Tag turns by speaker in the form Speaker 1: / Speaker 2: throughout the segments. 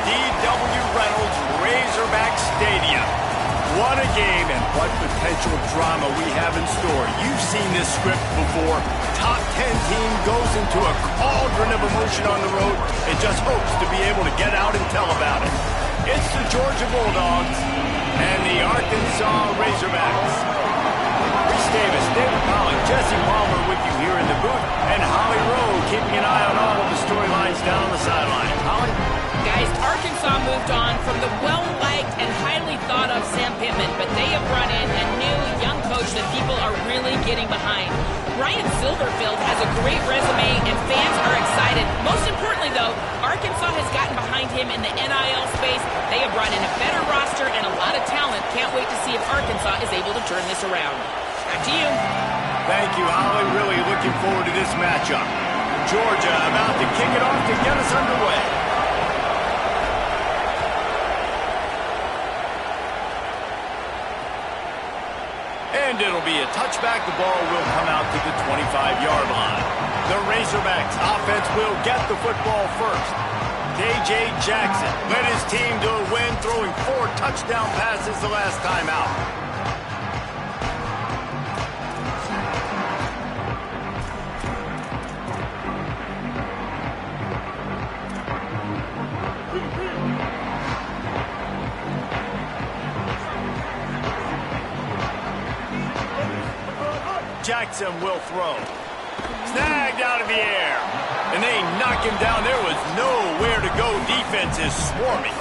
Speaker 1: D.W. Reynolds Razorback Stadium. What a game and what potential drama we have in store. You've seen this script before. Top 10 team goes into a cauldron of emotion on the road and just hopes to be able to get out and tell about it. It's the Georgia Bulldogs and the Arkansas Razorbacks. Rich Davis, David Pollock, Jesse Palmer with you here in the booth, and Holly Rowe keeping an eye on all of the storylines down on the sideline. Holly?
Speaker 2: Guys, Arkansas moved on from the well-liked and highly thought-of Sam Pittman, but they have brought in a new young coach that people are really getting behind. Ryan Silverfield has a great resume, and fans are excited. Most importantly, though, Arkansas has gotten behind him in the NIL space. They have brought in a better roster and a lot of talent. Can't wait to see if Arkansas is able to turn this around. Back to you.
Speaker 1: Thank you, Holly. Really looking forward to this matchup. Georgia about to kick it off to get us underway. And it'll be a touchback. The ball will come out to the 25-yard line. The Razorbacks offense will get the football first. K.J. Jackson led his team to a win, throwing 4 touchdown passes the last time out. Jackson will throw. Snagged out of the air. And they knock him down. There was nowhere to go. Defense is swarming.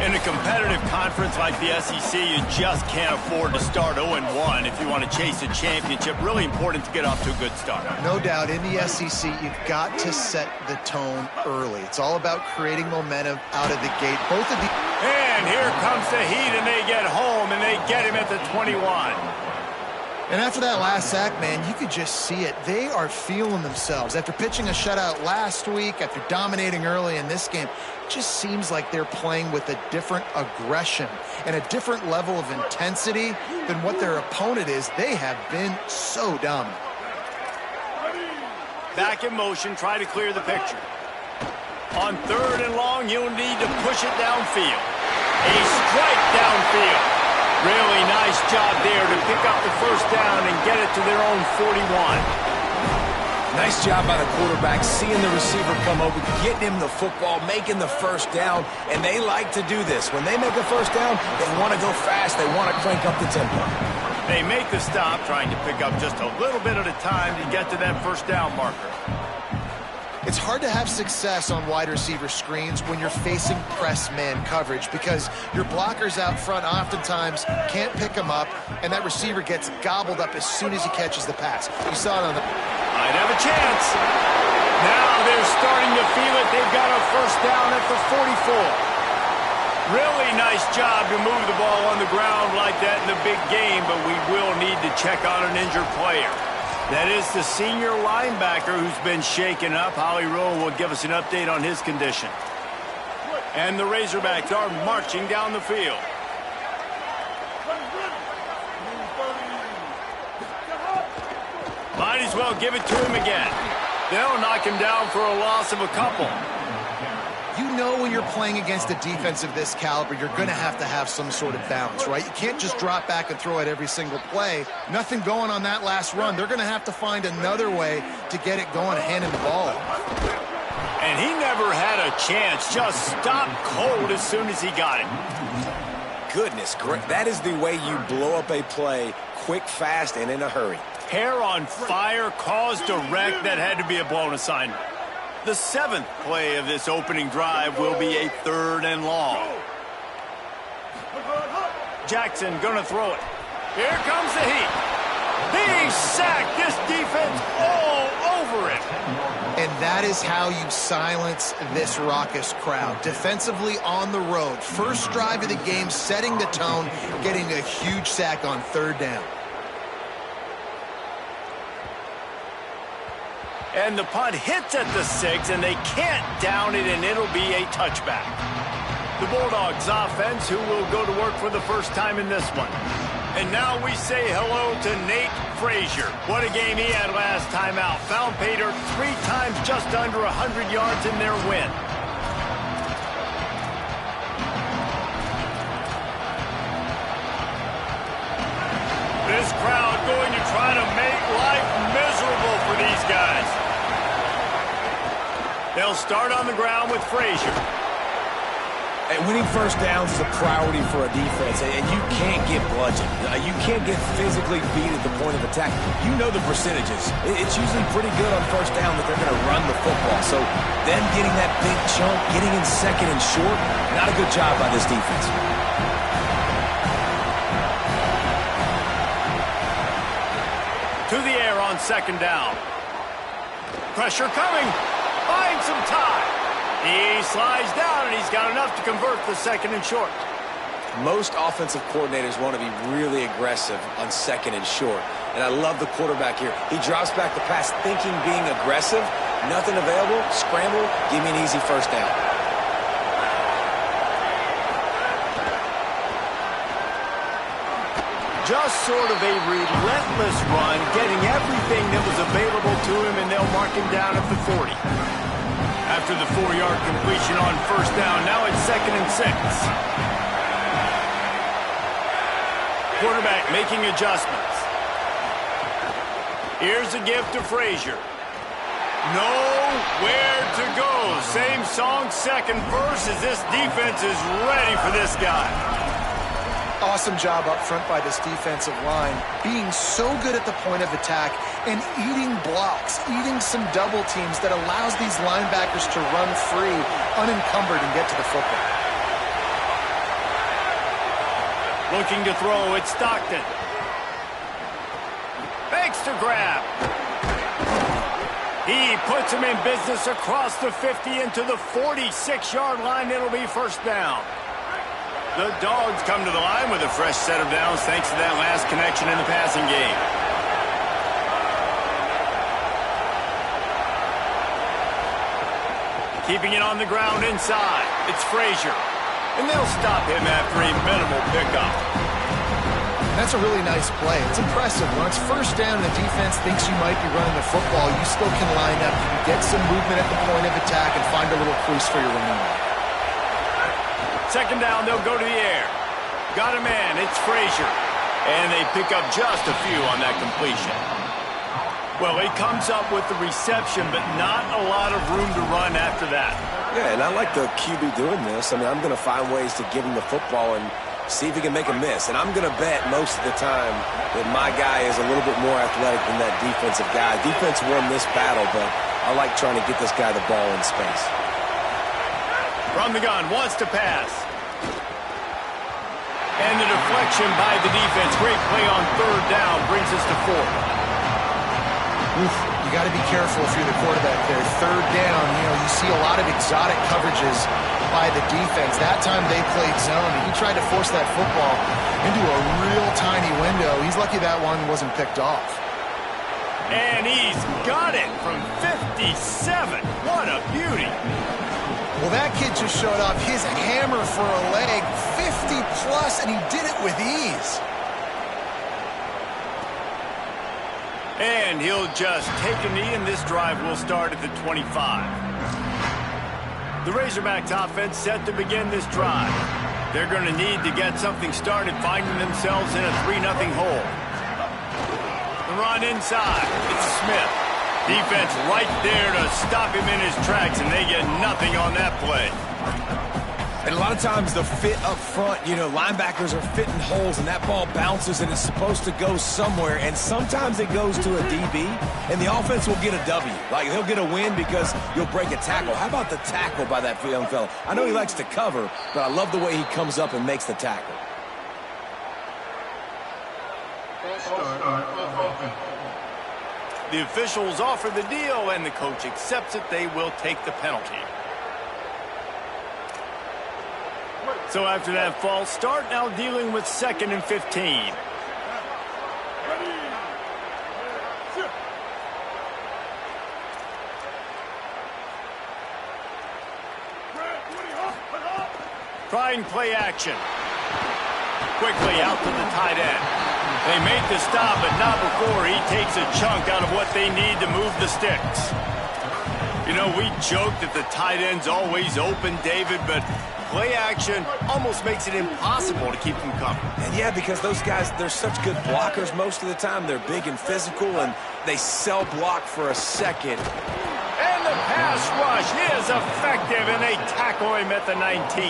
Speaker 1: In a competitive conference like the SEC, you just can't afford to start 0-1 if you want to chase a championship. Really important to get off to a good start.
Speaker 3: No doubt, in the SEC, you've got to set the tone early. It's all about creating momentum out of the gate. Both of the...
Speaker 1: And here comes the heat, and they get home, and they get him at the 21.
Speaker 3: And after that last sack, man, you could just see it. They are feeling themselves. After pitching a shutout last week, after dominating early in this game, it just seems like they're playing with a different aggression and a different level of intensity than what their opponent is. They have been so dominant.
Speaker 1: Back in motion, try to clear the picture. On 3rd and long, you'll need to push it downfield. A strike downfield. Really nice job there to pick up the first down and get it to their own 41.
Speaker 4: Nice job by the quarterback, seeing the receiver come over, getting him the football, making the first down, and they like to do this. When they make a first down, they want to go fast. They want to crank up the tempo.
Speaker 1: They make the stop, trying to pick up just a little bit at a time to get to that first down marker.
Speaker 3: It's hard to have success on wide receiver screens when you're facing press man coverage because your blockers out front oftentimes can't pick them up, and that receiver gets gobbled up as soon as he catches the pass. You saw it on the...
Speaker 1: Might have a chance. Now they're starting to feel it. They've got a first down at the 44. Really nice job to move the ball on the ground like that in the big game, but we will need to check on an injured player. That is the senior linebacker who's been shaken up. Holly Rowe will give us an update on his condition. And the Razorbacks are marching down the field. Might as well give it to him again. They'll knock him down for a loss of a couple.
Speaker 3: You know when you're playing against a defense of this caliber, you're going to have some sort of balance, right? You can't just drop back and throw it every single play. Nothing going on that last run. They're going to have to find another way to get it going and hand him the ball.
Speaker 1: And he never had a chance. Just stopped cold as soon as he got it.
Speaker 4: Goodness, that is the way you blow up a play, quick, fast, and in a hurry.
Speaker 1: Hair on fire, caused a wreck. That had to be a blown assignment. The 7th play of this opening drive will be a 3rd and long. Jackson gonna throw it. Here comes the heat. He sacked this defense all over it.
Speaker 3: And that is how you silence this raucous crowd. Defensively on the road. First drive of the game, setting the tone, getting a huge sack on 3rd down.
Speaker 1: And the punt hits at the 6, and they can't down it, and it'll be a touchback. The Bulldogs offense, who will go to work for the first time in this one. And now we say hello to Nate Frazier. What a game he had last time out. Found pay dirt 3 times, just under 100 yards in their win. going to try to make life miserable for these guys. They'll start on the ground with Frazier.
Speaker 4: And winning first downs is a priority for a defense, and you can't get bludgeoned. You can't get physically beat at the point of attack. You know the percentages. It's usually pretty good on first down that they're going to run the football. So them getting that big chunk, getting in second and short, not a good job by this defense.
Speaker 1: To the air on second down. Pressure coming. Finds some time. He slides down, and he's got enough to convert the second and short.
Speaker 4: Most offensive coordinators want to be really aggressive on second and short. And I love the quarterback here. He drops back the pass thinking being aggressive. Nothing available. Scramble. Give me an easy first down.
Speaker 1: Just sort of a relentless run, getting everything that was available to him, and they'll mark him down at the 40. After the 4-yard completion on first down, now it's second and 6. Quarterback making adjustments. Here's a give to Frazier. Nowhere to go. Same song, second verse, as this defense is ready for this guy.
Speaker 3: Awesome job up front by this defensive line, being so good at the point of attack and eating blocks, eating some double teams that allows these linebackers to run free, unencumbered, and get to the football.
Speaker 1: Looking to throw, it's Stockton. Fakes to grab. He puts him in business across the 50 into the 46-yard line. It'll be first down. The Dogs come to the line with a fresh set of downs thanks to that last connection in the passing game. Keeping it on the ground inside. It's Frazier. And they'll stop him after a minimal pickup.
Speaker 3: That's a really nice play. It's impressive. When it's first down and the defense thinks you might be running the football, you still can line up, get some movement at the point of attack, and find a little crease for your running back.
Speaker 1: Second down, they'll go to the air. Got a man, it's Frazier. And they pick up just a few on that completion. Well, he comes up with the reception, but not a lot of room to run after that.
Speaker 4: Yeah, and I like the QB doing this. I mean, I'm going to find ways to give him the football and see if he can make a miss. And I'm going to bet most of the time that my guy is a little bit more athletic than that defensive guy. Defense won this battle, but I like trying to get this guy the ball in space.
Speaker 1: From the gun, wants to pass. And the deflection by the defense. Great play on third down brings us to 4.
Speaker 3: You got to be careful if you're the quarterback there. Third down, you see a lot of exotic coverages by the defense. That time they played zone, and he tried to force that football into a real tiny window. He's lucky that one wasn't picked off.
Speaker 1: And he's got it from 57. What a beauty.
Speaker 3: Well, that kid just showed off his hammer for a leg, 50-plus, and he did it with ease.
Speaker 1: And he'll just take a knee, and this drive will start at the 25. The Razorbacks offense set to begin this drive. They're going to need to get something started, finding themselves in a 3-0 hole. The run inside. It's Smith. Defense right there to stop him in his tracks, and they get nothing on that play.
Speaker 4: And a lot of times the fit up front, linebackers are fitting holes, and that ball bounces, and it's supposed to go somewhere, and sometimes it goes to a DB, and the offense will get a W. Like, they'll get a win because you'll break a tackle. How about the tackle by that young fella? I know he likes to cover, but I love the way he comes up and makes the tackle.
Speaker 1: The officials offer the deal, and the coach accepts it. They will take the penalty. So after that false start, now dealing with 2nd and 15. Trying play action. Quickly out to the tight end. They make the stop, but not before he takes a chunk out of what they need to move the sticks. We joke that the tight end's always open, David, but play action almost makes it impossible to keep them covered.
Speaker 4: And yeah, because those guys, they're such good blockers most of the time. They're big and physical, and they sell block for a second.
Speaker 1: And the pass rush is effective, and they tackle him at the 19.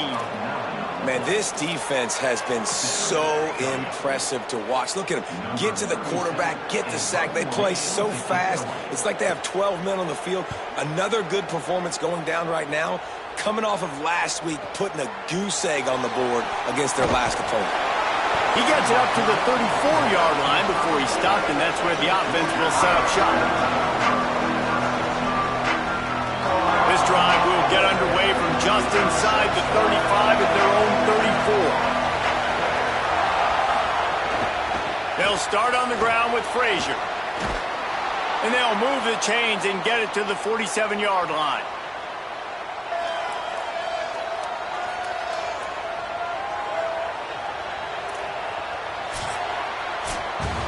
Speaker 4: Man, this defense has been so impressive to watch. Look at them. Get to the quarterback, get the sack. They play so fast. It's like they have 12 men on the field. Another good performance going down right now. Coming off of last week, putting a goose egg on the board against their last opponent.
Speaker 1: He gets it up to the 34-yard line before he stopped, and that's where the offense will set up shop. This drive will get underway from just inside the 35 at their own 34. They'll start on the ground with Frazier. And they'll move the chains and get it to the 47-yard line.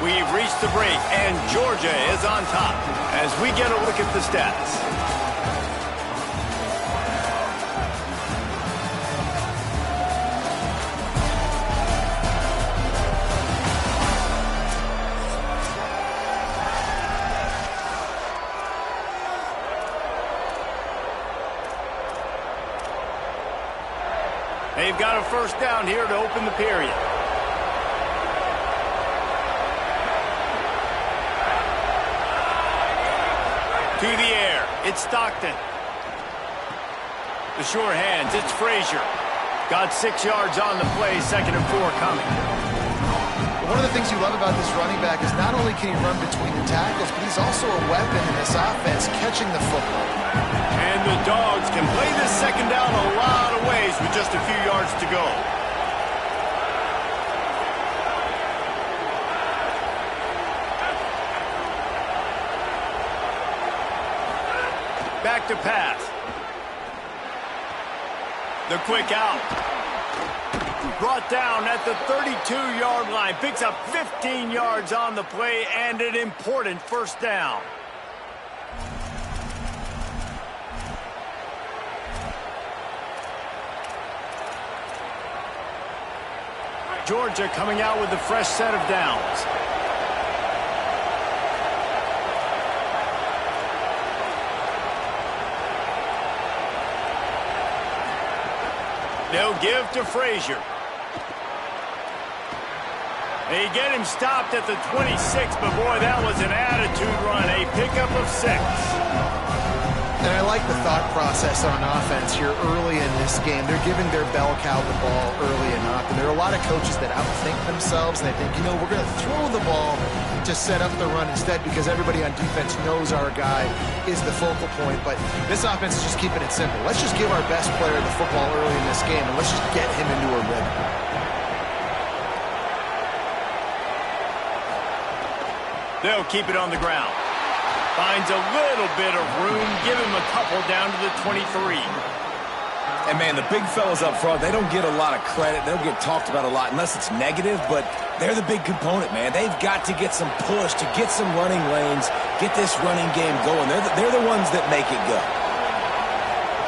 Speaker 1: We've reached the break, and Georgia is on top as we get a look at the stats. They've got a first down here to open the period. To the air, it's Stockton. The sure hands, it's Frazier. Got 6 yards on the play, 2nd and 4 coming.
Speaker 3: One of the things you love about this running back is not only can he run between the tackles, but he's also a weapon in this offense, catching the football.
Speaker 1: And the Dogs can play this second down a lot of ways with just a few yards to go. Back to pass. The quick out. Brought down at the 32-yard line. Picks up 15 yards on the play and an important first down. Georgia coming out with a fresh set of downs. They'll give to Frazier. They get him stopped at the 26, but boy, that was an attitude run. A pickup of 6.
Speaker 3: And I like the thought process on offense here early in this game. They're giving their bell cow the ball early enough. And there are a lot of coaches that outthink themselves. And they think, you know, we're going to throw the ball to set up the run instead because everybody on defense knows our guy is the focal point. But this offense is just keeping it simple. Let's just give our best player the football early in this game, and let's just get him into a rhythm.
Speaker 1: They'll keep it on the ground. Finds a little bit of room. Give him a couple down to the 23.
Speaker 4: And, man, the big fellas up front, they don't get a lot of credit. They don't get talked about a lot unless it's negative, but they're the big component, man. They've got to get some push, to get some running lanes, get this running game going. They're the ones that make it go.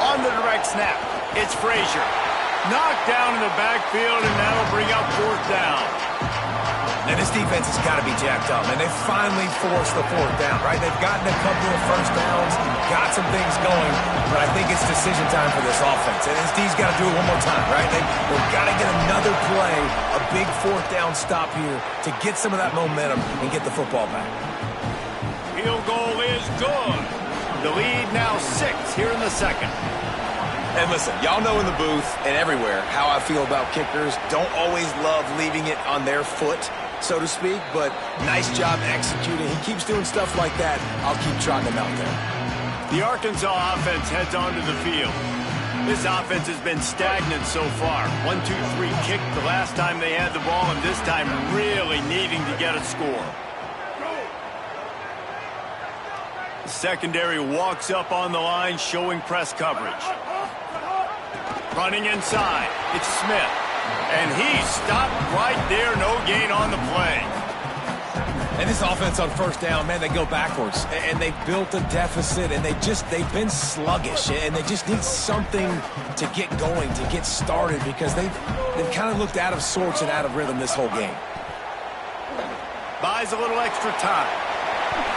Speaker 1: On the direct snap, it's Frazier. Knocked down in the backfield, and that'll bring up 4th down.
Speaker 4: And this defense has got to be jacked up, and they finally forced the 4th down, right? They've gotten a couple of first downs, got some things going, but I think it's decision time for this offense. And this D's got to do it one more time, right? They've got to get another play, a big 4th down stop here to get some of that momentum and get the football back.
Speaker 1: Field goal is good. The lead now 6 here in the 2nd.
Speaker 4: And listen, y'all know in the booth and everywhere how I feel about kickers. Don't always love leaving it on their foot, so to speak, but nice job executing. He keeps doing stuff like that. I'll keep trotting him out there.
Speaker 1: The Arkansas offense heads onto the field. This offense has been stagnant so far. 1-2-3 kick the last time they had the ball, and this time really needing to get a score. The secondary walks up on the line, showing press coverage. Running inside, it's Smith. And he's stopped right there, no gain on the play.
Speaker 4: And this offense on first down, man, they go backwards. And they built a deficit, and they've been sluggish. And they just need something to get going, to get started, because they've kind of looked out of sorts and out of rhythm this whole game.
Speaker 1: Buys a little extra time.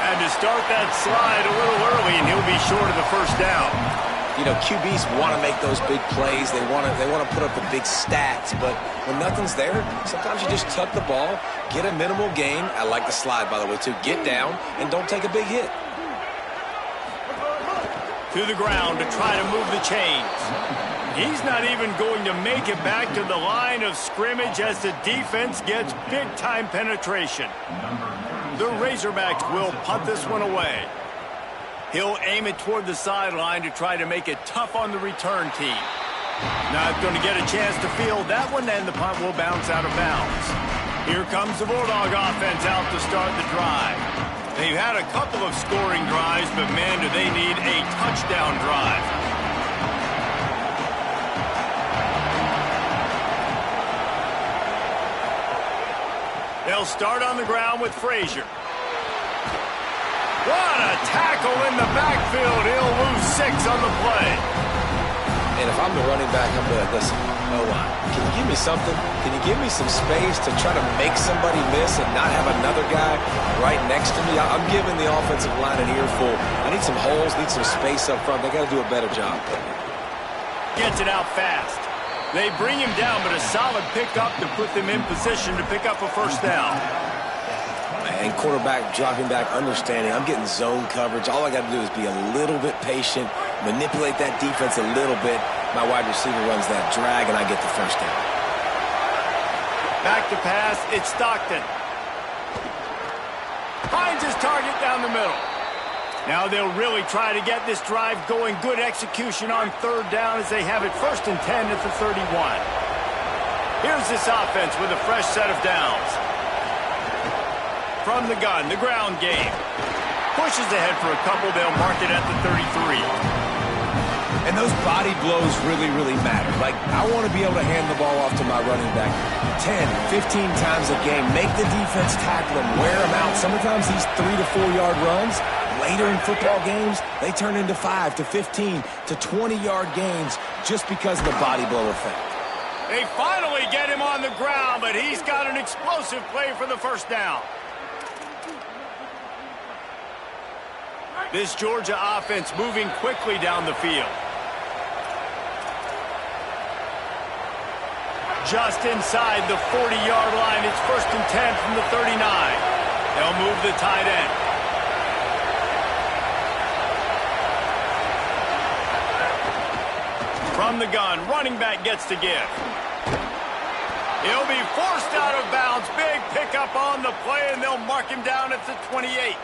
Speaker 1: And to start that slide a little early, and he'll be short of the first down.
Speaker 4: You know, QBs want to make those big plays. They want to put up the big stats. But when nothing's there, sometimes you just tuck the ball, get a minimal gain. I like the slide, by the way, too. Get down and don't take a big hit.
Speaker 1: To the ground to try to move the chains. He's not even going to make it back to the line of scrimmage as the defense gets big-time penetration. The Razorbacks will punt this one away. He'll aim it toward the sideline to try to make it tough on the return team. Not going to get a chance to field that one, and the punt will bounce out of bounds. Here comes the Bulldog offense out to start the drive. They've had a couple of scoring drives, but man, do they need a touchdown drive. They'll start on the ground with Frazier. What a tackle in the backfield. He'll lose 6 on the play.
Speaker 4: And if I'm the running back, I'm going to listen. Can you give me something? Can you give me some space to try to make somebody miss and not have another guy right next to me? I'm giving the offensive line an earful. I need some holes, need some space up front. They got to do a better job.
Speaker 1: Gets it out fast. They bring him down, but a solid pickup to put them in position to pick up a first down.
Speaker 4: And quarterback dropping back, understanding I'm getting zone coverage. All I got to do is be a little bit patient, manipulate that defense a little bit. My wide receiver runs that drag, and I get the first down.
Speaker 1: Back to pass, it's Stockton. Finds his target down the middle. Now they'll really try to get this drive going. Good execution on third down as they have it 1st and 10 at the 31. Here's this offense with a fresh set of downs. From the gun, the ground game. Pushes ahead for a couple. They'll mark it at the 33.
Speaker 4: And those body blows really, really matter. Like, I want to be able to hand the ball off to my running back 10, 15 times a game. Make the defense tackle him, wear him out. Sometimes these 3 to 4 yard runs, later in football games, they turn into 5 to 15 to 20 yard gains just because of the body blow effect.
Speaker 1: They finally get him on the ground, but he's got an explosive play for the first down. This Georgia offense moving quickly down the field. Just inside the 40-yard line. It's 1st and 10 from the 39. They'll move the tight end. From the gun, running back gets to give. He'll be forced out of bounds. Big pickup on the play, and they'll mark him down at the 28.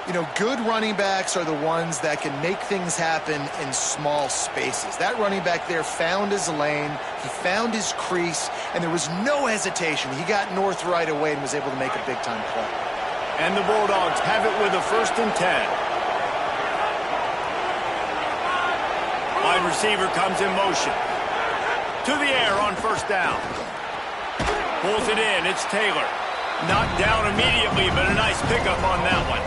Speaker 3: You know, good running backs are the ones that can make things happen in small spaces. That running back there found his lane, he found his crease, and there was no hesitation. He got north right away and was able to make a big-time play.
Speaker 1: And the Bulldogs have it with a 1st and 10. Wide receiver comes in motion. To the air on first down. Pulls it in, it's Taylor. Knocked down immediately, but a nice pickup on that one.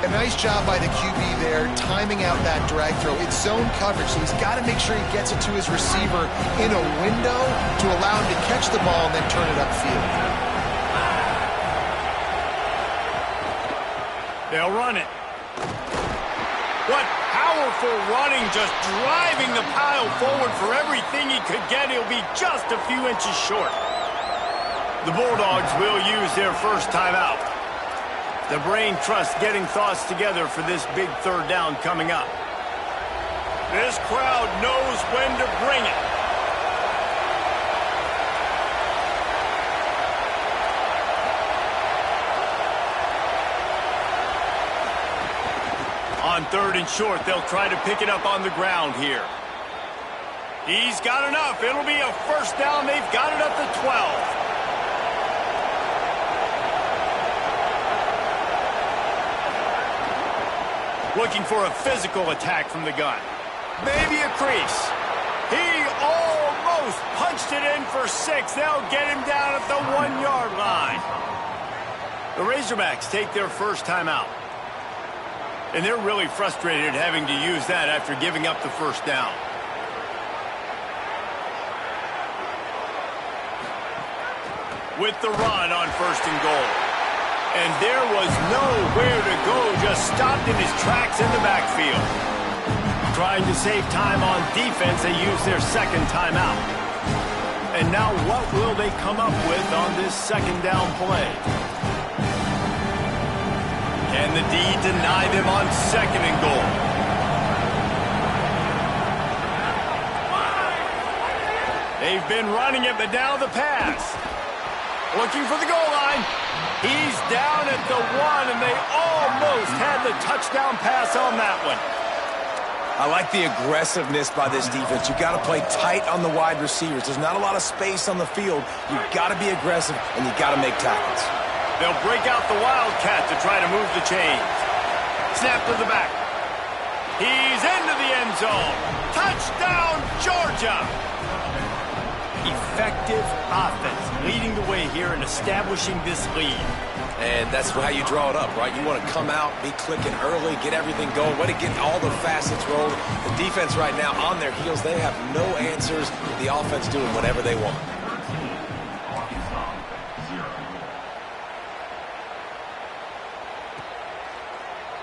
Speaker 3: A nice job by the QB there, timing out that drag throw. It's zone coverage, so he's got to make sure he gets it to his receiver in a window to allow him to catch the ball and then turn it upfield.
Speaker 1: They'll run it. What powerful running, just driving the pile forward for everything he could get. He'll be just a few inches short. The Bulldogs will use their first timeout. The brain trust getting thoughts together for this big third down coming up. This crowd knows when to bring it. On 3rd and short, they'll try to pick it up on the ground here. He's got enough. It'll be a first down. They've got it at the 12. Looking for a physical attack from the gun. Maybe a crease. He almost punched it in for 6. They'll get him down at the 1-yard line. The Razorbacks take their first timeout. And they're really frustrated having to use that after giving up the first down. With the run on 1st and goal. And there was nowhere to go, just stopped in his tracks in the backfield. Trying to save time on defense, they use their second timeout. And now what will they come up with on this second down play? Can the D deny them on 2nd and goal? They've been running it, but now the pass. Looking for the goal line. He's down at the 1, and they almost had the touchdown pass on that one.
Speaker 4: I like the aggressiveness by this defense. You've got to play tight on the wide receivers. There's not a lot of space on the field. You've got to be aggressive, and you've got to make tackles.
Speaker 1: They'll break out the Wildcat to try to move the chains. Snap to the back. He's into the end zone. Touchdown, Georgia! Effective offense, leading the way here and establishing this lead.
Speaker 4: And that's how you draw it up, right? You want to come out, be clicking early, get everything going, way to get all the facets rolled. The defense right now on their heels, they have no answers. The offense doing whatever they want.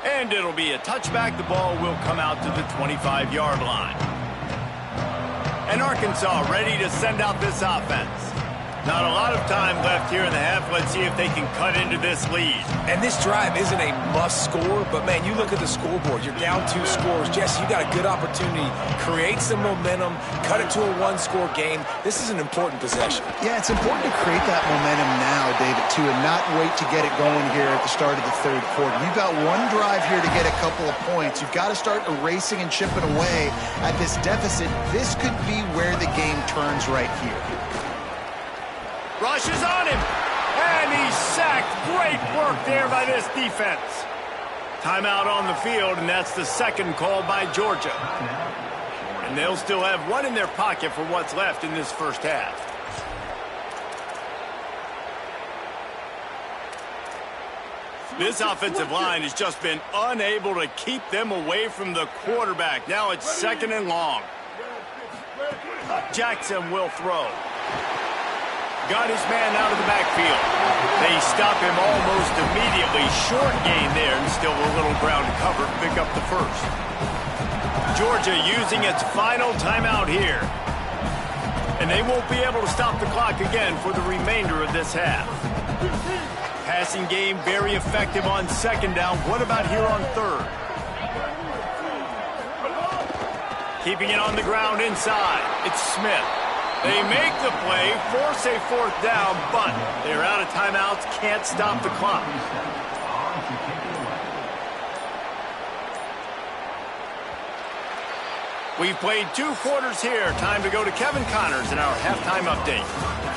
Speaker 1: And it'll be a touchback. The ball will come out to the 25-yard line. And Arkansas ready to send out this offense. Not a lot of time left here in the half. Let's see if they can cut into this lead.
Speaker 4: And this drive isn't a must score, but man, you look at the scoreboard. You're down 2 scores. Jesse, you got a good opportunity. Create some momentum. Cut it to a 1-score game. This is an important possession.
Speaker 3: Yeah, it's important to create that momentum now, David, too, and not wait to get it going here at the start of the 3rd quarter. You've got one drive here to get a couple of points. You've got to start erasing and chipping away at this deficit. This could be where the game turns right here.
Speaker 1: Rush is on him, and he's sacked. Great work there by this defense. Timeout on the field, and that's the 2nd call by Georgia. And they'll still have one in their pocket for what's left in this first half. This offensive line has just been unable to keep them away from the quarterback. Now it's 2nd and long. Jackson will throw. Got his man out of the backfield. They stop him almost immediately. Short gain there, and still a little ground to cover. Pick up the first. Georgia using its final timeout here. And they won't be able to stop the clock again for the remainder of this half. Passing game very effective on 2nd down. What about here on 3rd? Keeping it on the ground inside. It's Smith. They make the play, force a 4th down, but they're out of timeouts, can't stop the clock. We've played 2 quarters here. Time to go to Kevin Connors in our halftime update.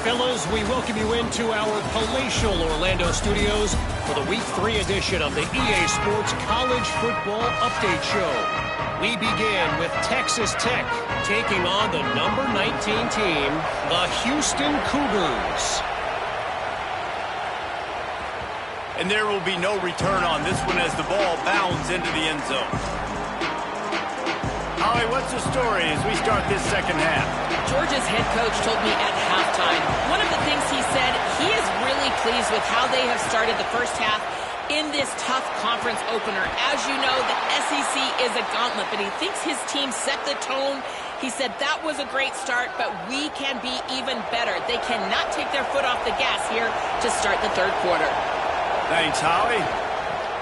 Speaker 5: Fellas, we welcome you into our palatial Orlando studios for the Week 3 edition of the EA Sports College Football Update Show. We begin with Texas Tech taking on the number 19 team, the Houston Cougars.
Speaker 1: And there will be no return on this one as the ball bounds into the end zone. Holly, what's the story as we start this second half?
Speaker 2: Georgia's head coach told me at halftime, one of the things he said, he is really pleased with how they have started the first half in this tough conference opener. As you know, the SEC is a gauntlet, but he thinks his team set the tone. He said that was a great start, but we can be even better. They cannot take their foot off the gas here to start the 3rd quarter.
Speaker 1: Thanks, Holly.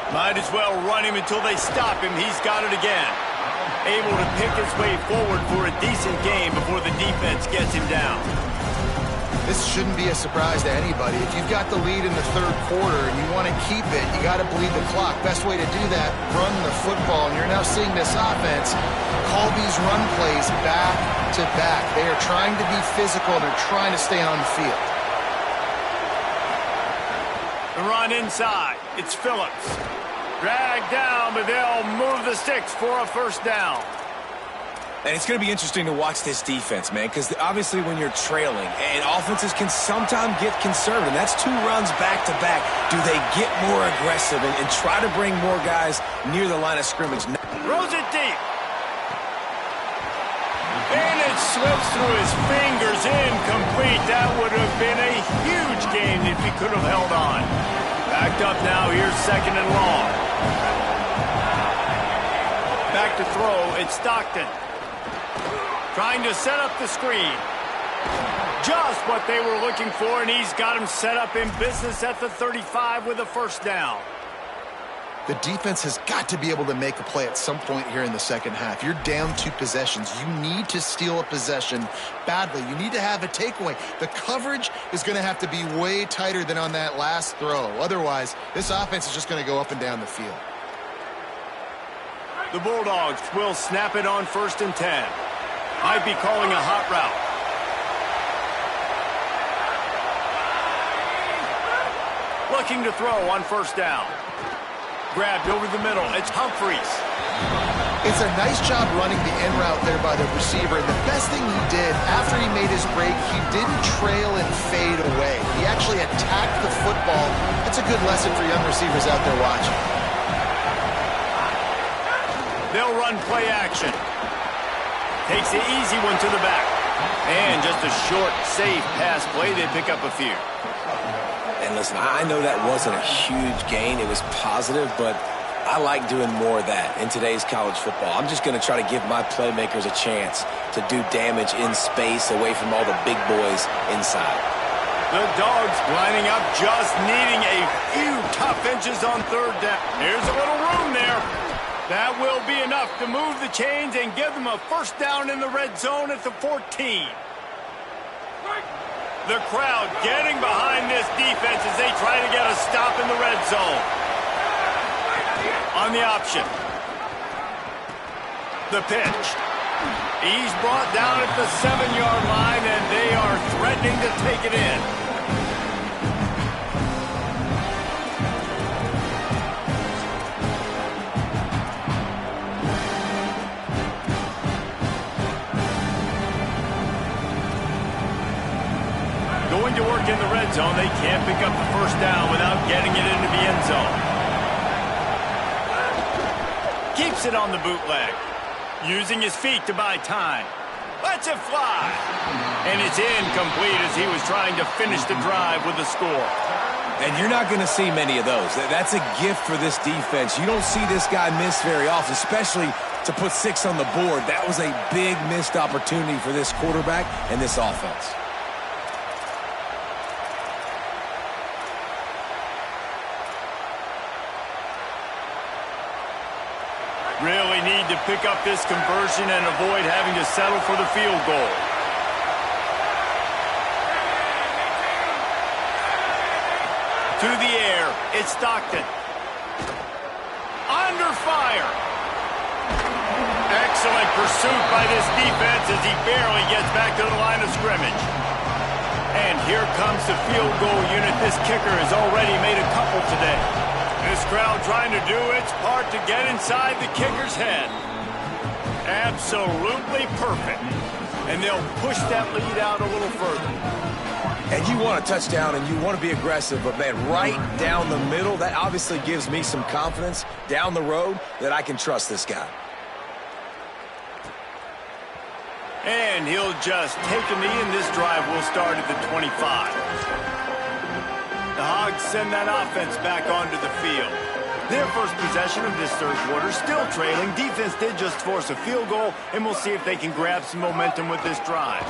Speaker 1: Might as well run him until they stop him. He's got it again. Able to pick his way forward for a decent game before the defense gets him down.
Speaker 3: This shouldn't be a surprise to anybody. If you've got the lead in the 3rd quarter and you want to keep it, you got to bleed the clock. Best way to do that, run the football. And you're now seeing this offense call these run plays back to back. They are trying to be physical. They're trying to stay on the field.
Speaker 1: The run inside. It's Phillips. Dragged down, but they'll move the sticks for a 1st down.
Speaker 4: And it's going to be interesting to watch this defense, man, because obviously when you're trailing, and offenses can sometimes get conservative. That's 2 runs back-to-back. Do they get more aggressive and try to bring more guys near the line of scrimmage?
Speaker 1: Throws it deep. And it slips through his fingers, incomplete. That would have been a huge gain if he could have held on. Backed up now, here's 2nd and long. Back to throw, it's Stockton. Trying to set up the screen. Just what they were looking for, and he's got him set up in business at the 35 with a 1st down.
Speaker 3: The defense has got to be able to make a play at some point here in the second half. You're down 2 possessions. You need to steal a possession badly. You need to have a takeaway. The coverage is going to have to be way tighter than on that last throw. Otherwise, this offense is just going to go up and down the field.
Speaker 1: The Bulldogs will snap it on 1st and 10. Might be calling a hot route. Looking to throw on 1st down. Grabbed over the middle. It's Humphries.
Speaker 3: It's a nice job running the in route there by the receiver. And the best thing he did after he made his break, he didn't trail and fade away. He actually attacked the football. That's a good lesson for young receivers out there watching.
Speaker 1: They'll run play action. Takes the easy one to the back. And just a short, safe pass play. They pick up a few.
Speaker 4: And listen, I know that wasn't a huge gain. It was positive, but I like doing more of that in today's college football. I'm just going to try to give my playmakers a chance to do damage in space away from all the big boys inside.
Speaker 1: The Dogs lining up, just needing a few tough inches on 3rd down. Here's a little room there. That will be enough to move the chains and give them a 1st down in the red zone at the 14. The crowd getting behind this defense as they try to get a stop in the red zone. On the option. The pitch. He's brought down at the 7-yard line, and they are threatening to take it in. Going to work in the red zone. They can't pick up the 1st down without getting it into the end zone. Keeps it on the bootleg. Using his feet to buy time. Lets it fly. And it's incomplete as he was trying to finish the drive with a score.
Speaker 4: And you're not going to see many of those. That's a gift for this defense. You don't see this guy miss very often, especially to put 6 on the board. That was a big missed opportunity for this quarterback and this offense.
Speaker 1: Really need to pick up this conversion and avoid having to settle for the field goal. To the air, it's Stockton. Under fire. Excellent pursuit by this defense as he barely gets back to the line of scrimmage. And here comes the field goal unit. This kicker has already made a couple today. This crowd trying to do its part to get inside the kicker's head. Absolutely perfect. And they'll push that lead out a little further.
Speaker 4: And you want a touchdown and you want to be aggressive, but man, right down the middle, that obviously gives me some confidence down the road that I can trust this guy.
Speaker 1: And he'll just take a knee, and this drive will start at the 25. The Hogs send that offense back onto the field. Their first possession of this 3rd quarter, still trailing. Defense did just force a field goal, and we'll see if they can grab some momentum with this drive.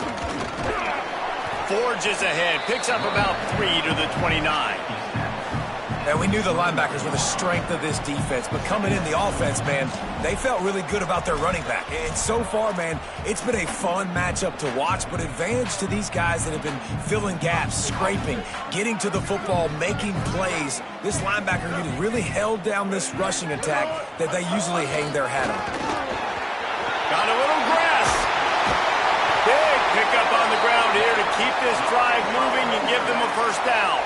Speaker 1: Forges ahead, picks up about 3 to the 29.
Speaker 4: And we knew the linebackers were the strength of this defense, but coming in the offense, man, they felt really good about their running back. And so far, man, it's been a fun matchup to watch, but advantage to these guys that have been filling gaps, scraping, getting to the football, making plays. This linebacker unit really held down this rushing attack that they usually hang their hat on.
Speaker 1: Got a little grass. Big pickup on the ground here to keep this drive moving and give them a 1st down.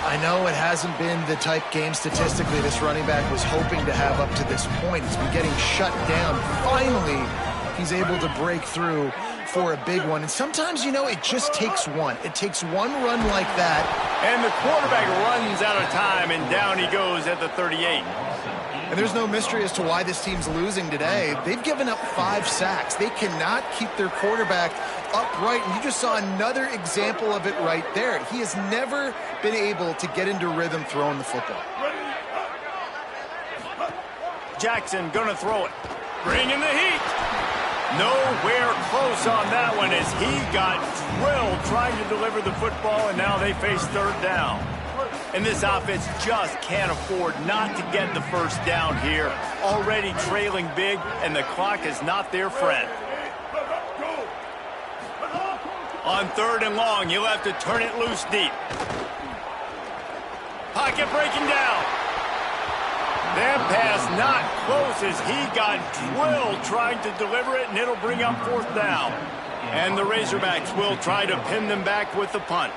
Speaker 3: I know it hasn't been the type game statistically this running back was hoping to have up to this point. It's been getting shut down. Finally, he's able to break through for a big one. And sometimes, you know, it just takes one. It takes one run like that.
Speaker 1: And the quarterback runs out of time, and down he goes at the 38.
Speaker 3: And there's no mystery as to why this team's losing today. They've given up 5 sacks. They cannot keep their quarterback upright, and you just saw another example of it right there. He has never been able to get into rhythm throwing the football.
Speaker 1: Jackson gonna throw it. Bringing the heat. Nowhere close on that one as he got drilled trying to deliver the football, and now they face third down. And this offense just can't afford not to get the first down here. Already trailing big, and the clock is not their friend. On 3rd and long, you'll have to turn it loose deep. Pocket breaking down. That pass not close as he got drilled trying to deliver it, and it'll bring up 4th down. And the Razorbacks will try to pin them back with the punt.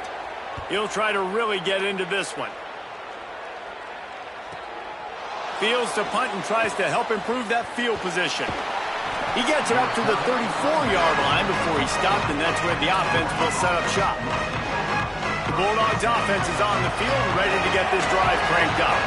Speaker 1: He'll try to really get into this one. Fields to punt and tries to help improve that field position. He gets it up to the 34-yard line before he stopped, and that's where the offense will set up shop. The Bulldogs offense is on the field and ready to get this drive cranked up.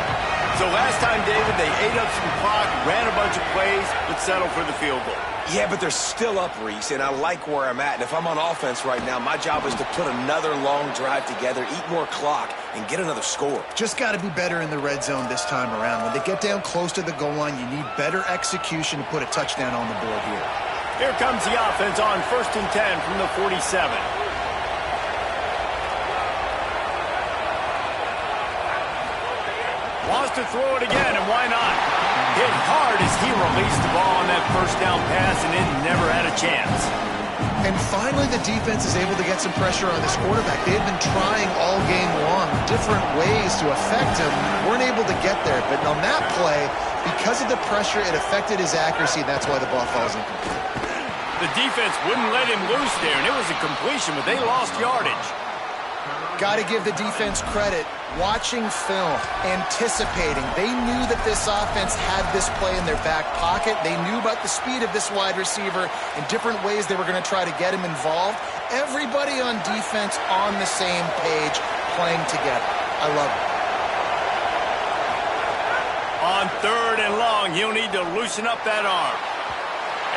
Speaker 1: So last time, David, they ate up some clock, ran a bunch of plays, but settled for the field goal.
Speaker 4: Yeah, but they're still up, Reese, and I like where I'm at. And if I'm on offense right now, my job is to put another long drive together, eat more clock, and get another score.
Speaker 3: Just got to be better in the red zone this time around. When they get down close to the goal line, you need better execution to put a touchdown on the board here.
Speaker 1: Here comes the offense on 1st and 10 from the 47. Wants to throw it again, and why not? Hit hard as he released the ball on that first down pass, and it never had a chance.
Speaker 3: And finally, the defense is able to get some pressure on this quarterback. They've been trying all game long different ways to affect him. Weren't able to get there, but on that play, because of the pressure, it affected his accuracy, and that's why the ball falls incomplete.
Speaker 1: The defense wouldn't let him loose there, and it was a completion, but they lost yardage.
Speaker 3: Got to give the defense credit. Watching film, anticipating. They knew that this offense had this play in their back pocket. They knew about the speed of this wide receiver and different ways they were going to try to get him involved. Everybody on defense on the same page, playing together. I love it.
Speaker 1: On 3rd and long, he'll need to loosen up that arm.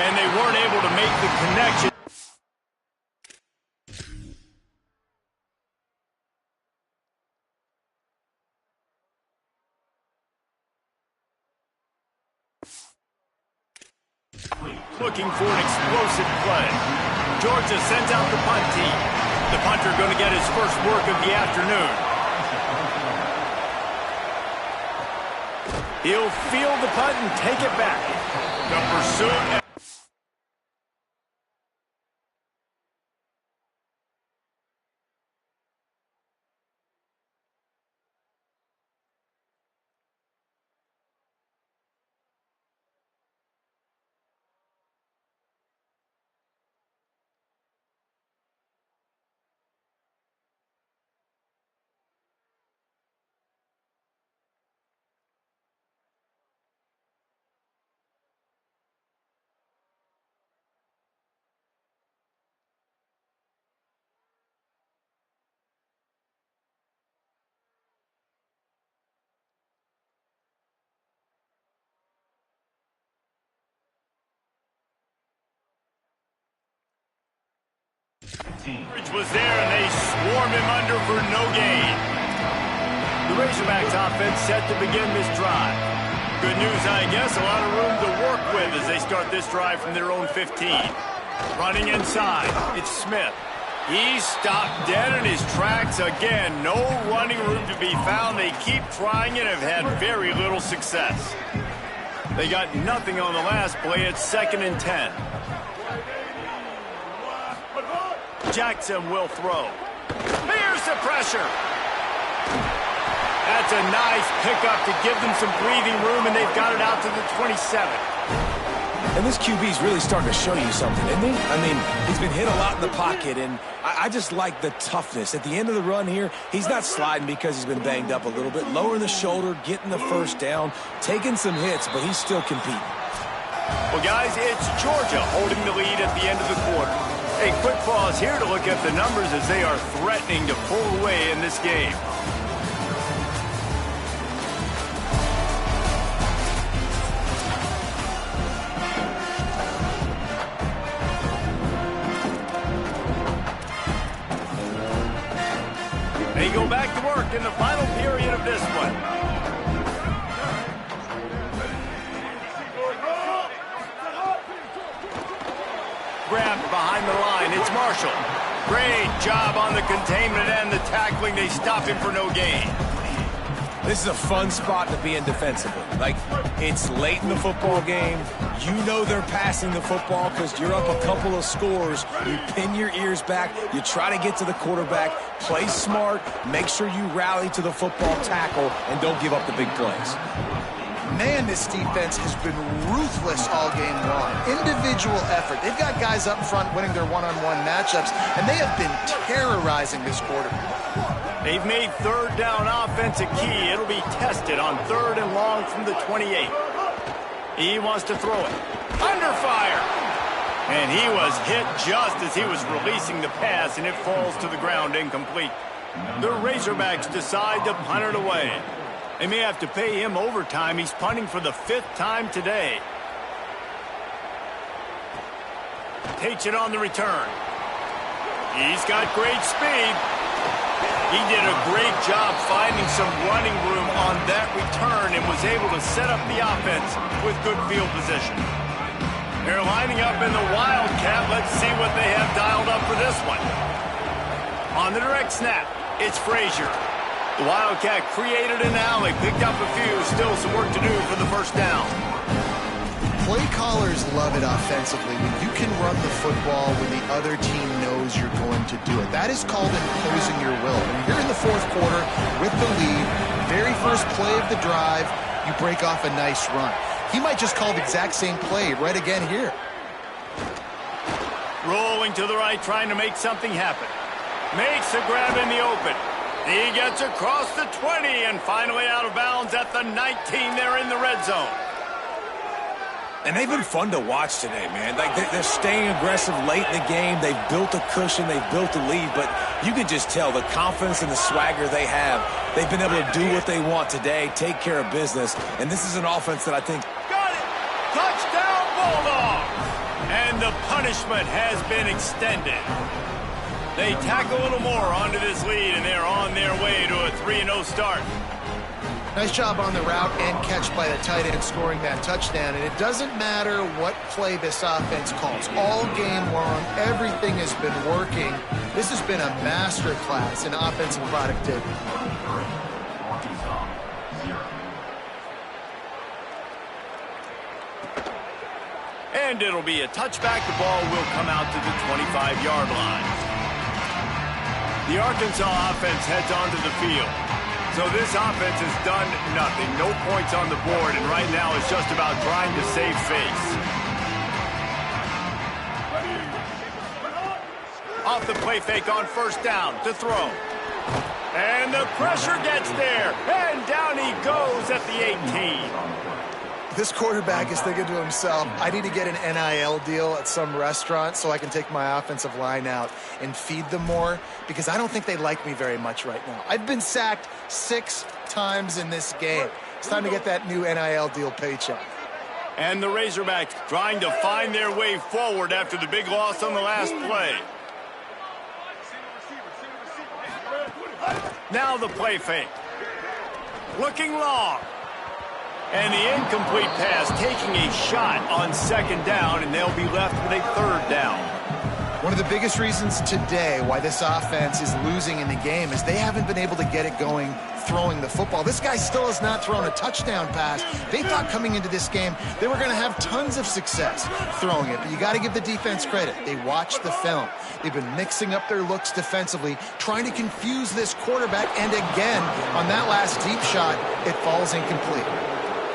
Speaker 1: And they weren't able to make the connection. Looking for an explosive play. Georgia sends out the punt team. The punter going to get his first work of the afternoon. He'll field the punt and take it back. The pursuit. Was there, and they swarm him under for no gain. The Razorbacks offense set to begin this drive. Good news, I guess, a lot of room to work with as they start this drive from their own 15. Running inside, it's Smith. He's stopped dead in his tracks again. No running room to be found. They keep trying and have had very little success. They got nothing on the last play. It's 2nd and 10. Jackson will throw. Here's the pressure. That's a nice pickup to give them some breathing room, and they've got it out to the 27.
Speaker 4: And this QB's really starting to show you something, isn't he? I mean, he's been hit a lot in the pocket, and I just like the toughness. At the end of the run here, he's not sliding because he's been banged up a little bit. Lowering the shoulder, getting the first down, taking some hits, but he's still competing.
Speaker 1: Well, guys, it's Georgia holding the lead at the end of the quarter. A quick pause here to look at the numbers as they are threatening to pull away in this game. They go back to work in the final period of this one. Grabbed behind the line. It's Marshall. Great job on the containment and the tackling. They stop him for no gain.
Speaker 4: This is a fun spot to be in defensively. Like, it's late in the football game. You know they're passing the football because you're up a couple of scores. You pin your ears back. You try to get to the quarterback. Play smart. Make sure you rally to the football tackle and don't give up the big plays.
Speaker 3: Man, this defense has been ruthless all game long. Individual effort. They've got guys up front winning their one-on-one matchups, and they have been terrorizing this quarterback.
Speaker 1: They've made third down offense a key. It'll be tested on 3rd and long from the 28. He wants to throw it. Under fire. And he was hit just as he was releasing the pass, and it falls to the ground incomplete. The Razorbacks decide to punt it away. They may have to pay him overtime. He's punting for the 5th time today. Takes it on the return. He's got great speed. He did a great job finding some running room on that return and was able to set up the offense with good field position. They're lining up in the Wildcat. Let's see what they have dialed up for this one. On the direct snap, it's Frazier. The Wildcat created an alley, picked up a few, still some work to do for the first down.
Speaker 3: Play callers love it offensively when you can run the football when the other team knows you're going to do it. That is called imposing your will. When you're in the 4th quarter with the lead, very first play of the drive, you break off a nice run. He might just call the exact same play right again here.
Speaker 1: Rolling to the right, trying to make something happen. Makes a grab in the open. He gets across the 20 and finally out of bounds at the 19 there in the red zone.
Speaker 4: And they've been fun to watch today, man. Like, they're staying aggressive late in the game. They've built a cushion. They've built a lead. But you can just tell the confidence and the swagger they have. They've been able to do what they want today, take care of business. And this is an offense that I think...
Speaker 1: Got it! Touchdown, Bulldogs! And the punishment has been extended. They tack a little more onto this lead, and they're on their way to a 3-0 start.
Speaker 3: Nice job on the route and catch by the tight end scoring that touchdown. And it doesn't matter what play this offense calls. All game long, everything has been working. This has been a masterclass in offensive productivity.
Speaker 1: And it'll be a touchback. The ball will come out to the 25-yard line. The Arkansas offense heads onto the field. So this offense has done nothing. No points on the board, and right now it's just about trying to save face. Off the play fake on first down to throw. And the pressure gets there. And down he goes at the 18.
Speaker 3: This quarterback is thinking to himself, I need to get an NIL deal at some restaurant so I can take my offensive line out and feed them more, because I don't think they like me very much right now. I've been sacked 6 times in this game. It's time to get that new NIL deal paycheck.
Speaker 1: And the Razorbacks trying to find their way forward after the big loss on the last play. Now the play fake. Looking long. And the incomplete pass taking a shot on second down, and they'll be left with a third down.
Speaker 3: One of the biggest reasons today why this offense is losing in the game is they haven't been able to get it going throwing the football. This guy still has not thrown a touchdown pass. They thought coming into this game they were going to have tons of success throwing it, but you got to give the defense credit. They watched the film. They've been mixing up their looks defensively, trying to confuse this quarterback, and again, on that last deep shot, it falls incomplete.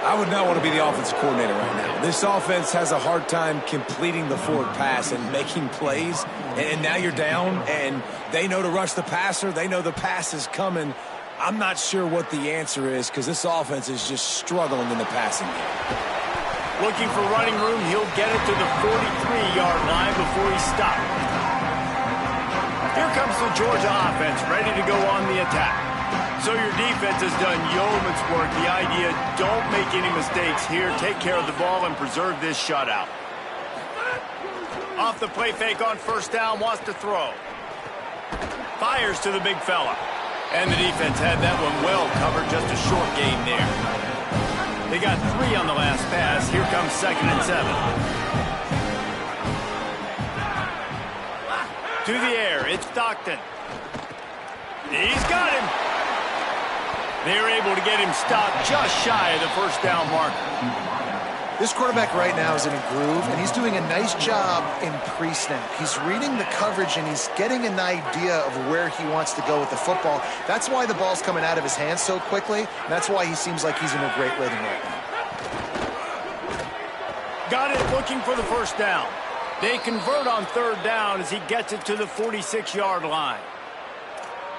Speaker 4: I would not want to be the offensive coordinator right now. This offense has a hard time completing the forward pass and making plays, and now you're down, and they know to rush the passer. They know the pass is coming. I'm not sure what the answer is, because this offense is just struggling in the passing game.
Speaker 1: Looking for running room, he'll get it to the 43-yard line before he stopped. Here comes the Georgia offense, ready to go on the attack. So your defense has done yeoman's work. The idea, don't make any mistakes here. Take care of the ball and preserve this shutout. Off the play fake on first down, wants to throw. Fires to the big fella. And the defense had that one well covered, just a short gain there. They got 3 on the last pass. Here comes 2nd and 7. To the air, it's Stockton. He's got him. They're able to get him stopped just shy of the first down marker.
Speaker 3: This quarterback right now is in a groove, and he's doing a nice job in pre-snap. He's reading the coverage, and he's getting an idea of where he wants to go with the football. That's why the ball's coming out of his hands so quickly, and that's why he seems like he's in a great rhythm right now.
Speaker 1: Got it, looking for the first down. They convert on 3rd down as he gets it to the 46-yard line.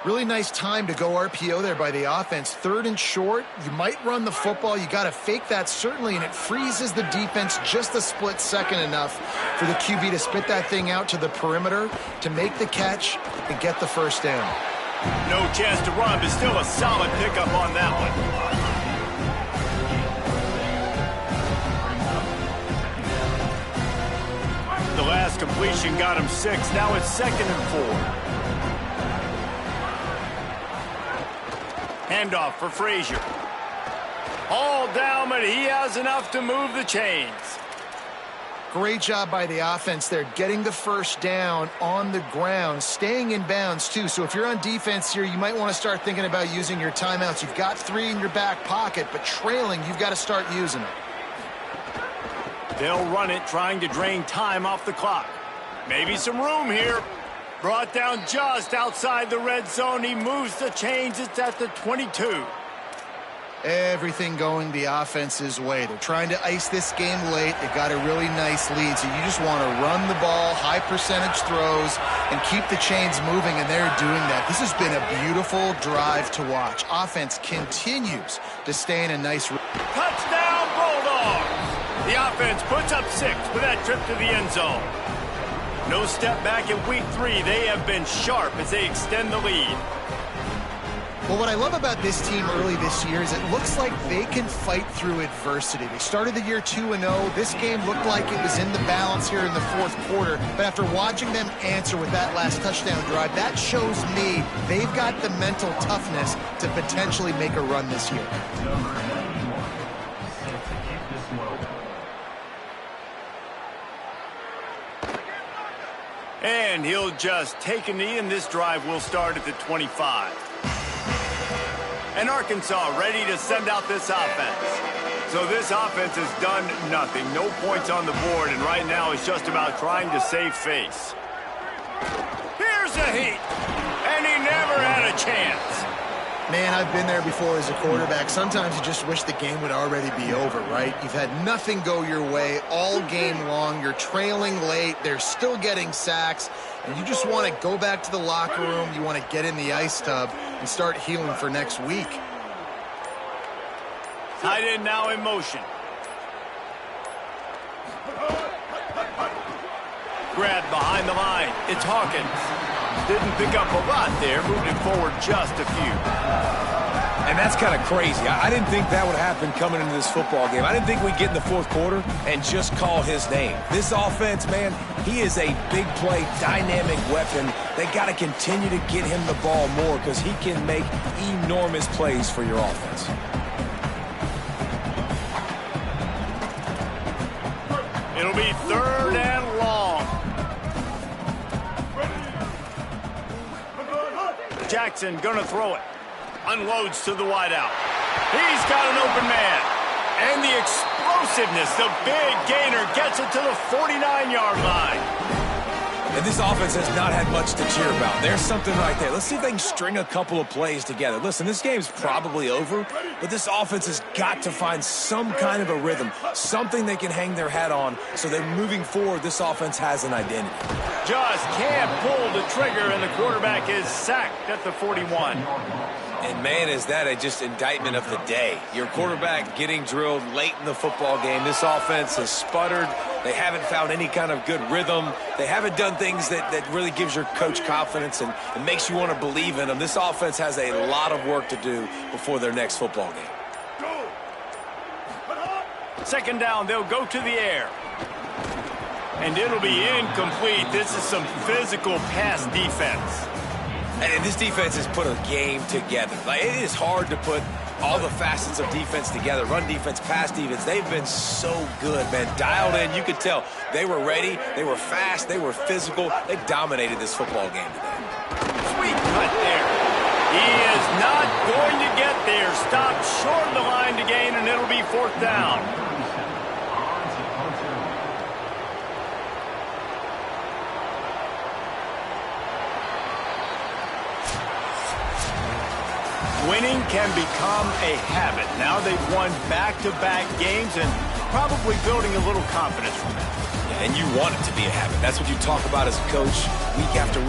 Speaker 3: Really nice time to go RPO there by the offense. 3rd and short, you might run the football. You got to fake that, certainly, and it freezes the defense just a split second enough for the QB to spit that thing out to the perimeter, to make the catch, and get the first down.
Speaker 1: No chance to run, but still a solid pickup on that one. The last completion got him 6. Now it's 2nd and 4. Handoff for Frazier. All down, but he has enough to move the chains.
Speaker 3: Great job by the offense there, getting the first down on the ground, staying in bounds too. So if you're on defense here, you might want to start thinking about using your timeouts. You've got 3 in your back pocket, but trailing, you've got to start using it.
Speaker 1: They'll run it, trying to drain time off the clock. Maybe some room here. Brought down just outside the red zone. He moves the chains. It's at the 22.
Speaker 3: Everything going the offense's way. They're trying to ice this game late. They've got a really nice lead, so you just want to run the ball, high percentage throws, and keep the chains moving, and they're doing that. This has been a beautiful drive to watch. Offense continues to stay in a nice...
Speaker 1: Touchdown, Bulldogs! The offense puts up 6 with that trip to the end zone. No step back in week 3. They have been sharp as they extend the lead.
Speaker 3: Well, what I love about this team early this year is it looks like they can fight through adversity. They started the year 2-0. This game looked like it was in the balance here in the 4th quarter. But after watching them answer with that last touchdown drive, that shows me they've got the mental toughness to potentially make a run this year.
Speaker 1: And he'll just take a knee, and this drive will start at the 25. And Arkansas ready to send out this offense. So this offense has done nothing. No points on the board, and right now it's just about trying to save face. Here's a heat, and he never had a chance.
Speaker 3: Man, I've been there before as a quarterback. Sometimes you just wish the game would already be over, right? You've had nothing go your way all game long. You're trailing late. They're still getting sacks. And you just want to go back to the locker room. You want to get in the ice tub and start healing for next week.
Speaker 1: Tight end now in motion. Grab behind the line. It's Hawkins. Didn't pick up a lot there, moved it forward just a few.
Speaker 4: And that's kind of crazy. I didn't think that would happen coming into this football game. I didn't think we'd get in the 4th quarter and just call his name. This offense, man, he is a big play, dynamic weapon. They got to continue to get him the ball more because he can make enormous plays for your offense.
Speaker 1: It'll be 3rd and long. Jackson gonna throw it. Unloads to the wideout. He's got an open man. And the explosiveness, the big gainer gets it to the 49-yard line.
Speaker 4: And this offense has not had much to cheer about. There's something right there. Let's see if they can string a couple of plays together. Listen, this game's probably over, but this offense has got to find some kind of a rhythm, something they can hang their hat on so that moving forward, this offense has an identity.
Speaker 1: Just can't pull the trigger, and the quarterback is sacked at the 41.
Speaker 4: And, man, is that just indictment of the day. Your quarterback getting drilled late in the football game. This offense has sputtered. They haven't found any kind of good rhythm. They haven't done things that really gives your coach confidence and makes you want to believe in them. This offense has a lot of work to do before their next football game.
Speaker 1: Second down, they'll go to the air. And it'll be incomplete. This is some physical pass defense.
Speaker 4: And this defense has put a game together. Like, it is hard to put all the facets of defense together. Run defense, pass defense. They've been so good, man. Dialed in. You could tell they were ready. They were fast. They were physical. They dominated this football game today.
Speaker 1: Sweet cut there. He is not going to get there. Stopped short of the line to gain, and it'll be fourth down. Winning can become a habit. Now they've won back-to-back games and probably building a little confidence from that.
Speaker 4: Yeah, and you want it to be a habit. That's what you talk about as a coach week after week.